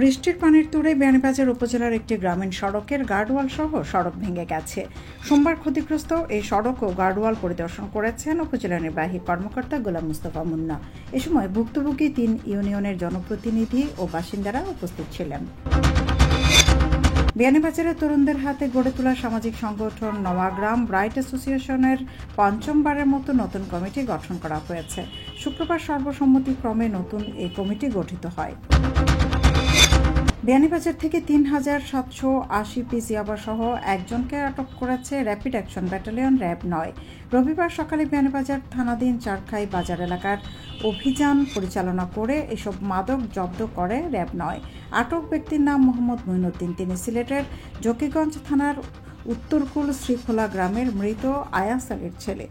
বৃষ্টির পানির তোড়ে বিয়ানীবাজার উপজেলার একটি গ্রামীণ সড়কের গার্ডওয়াল সহ সড়ক ভেঙে গেছে। সোমবার ক্ষতিগ্রস্ত এই সড়ক ও গার্ডওয়াল পরিদর্শন করেছেন উপজেলা নির্বাহী কর্মকর্তা গোলাম মুস্তফা মুন্না। এ সময় ভুক্তভোগী ৩ ইউনিয়নের জনপ্রতিনিধি ও বাসিন্দারা উপস্থিত ছিলেন। বিয়ানীবাজারের তরুণদের হাতে গড়ে তোলা সামাজিক সংগঠন নওয়াগ্রাম ব্রাইট অ্যাসোসিয়েশনের পঞ্চমবারের মতো নতুন কমিটি গঠন করা হয়েছে। শুক্রবার সর্বসম্মতিক্রমে নতুন এই কমিটি গঠিত হয়। বিয়ানীবাজার থেকে ৩,৭৮০ পিস ইয়াবাসহ একজনকে আটক করেছে র্যাপিড অ্যাকশন ব্যাটালিয়ন র্যাব ৯। রবিবার সকালে বিয়ানীবাজার থানাধীন চারখাই বাজার এলাকার অভিযান পরিচালনা করে এসব মাদক জব্দ করে র্যাব ৯। আটক ব্যক্তির নাম মোহাম্মদ মঈনুদ্দিন। তিনি সিলেটের জকিগঞ্জ থানার উত্তরকুল শ্রীখোলা গ্রামের মৃত আয়াস আলীর ছেলে।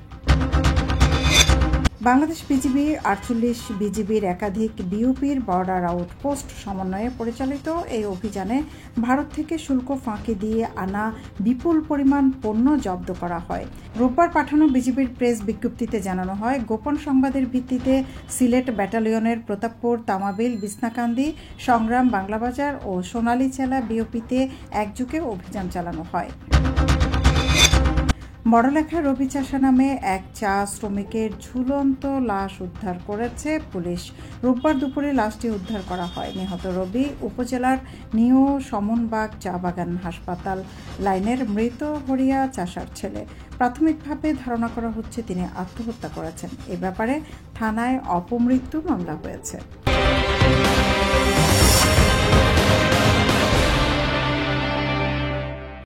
বাংলাদেশ বিজিবি ৪৮ বিজিবির একাধিক বিউপির বর্ডার আউটপোস্ট সমন্বয়ে পরিচালিত এই অভিযানে ভারত থেকে শুল্ক ফাঁকি দিয়ে আনা বিপুল পরিমাণ পণ্য জব্দ করা হয়। রোববার পাঠানো বিজিবির প্রেস বিজ্ঞপ্তিতে জানানো হয়, গোপন সংবাদের ভিত্তিতে সিলেট ব্যাটালিয়নের প্রতাপপুর, তামাবিল, বিছনাকান্দি, সংগ্রাম, বাংলাবাজার ও সোনালীচেলা বিওপিতে একযোগে অভিযান চালানো হয়। বড়লেখা রবি চাষা নামে এক চা শ্রমিকের ঝুলন্ত লাশ উদ্ধার করেছে পুলিশ। রোববার দুপুরে লাশটি উদ্ধার করা হয়। নিহত রবি উপজেলার নিউ সমনবাগ চা বাগান হাসপাতাল লাইনের মৃত হরিয়া চাষার ছেলে। প্রাথমিকভাবে ধারণা করা হচ্ছে তিনি আত্মহত্যা করেছেন। এ ব্যাপারে থানায় অপমৃত্যু মামলা হয়েছে।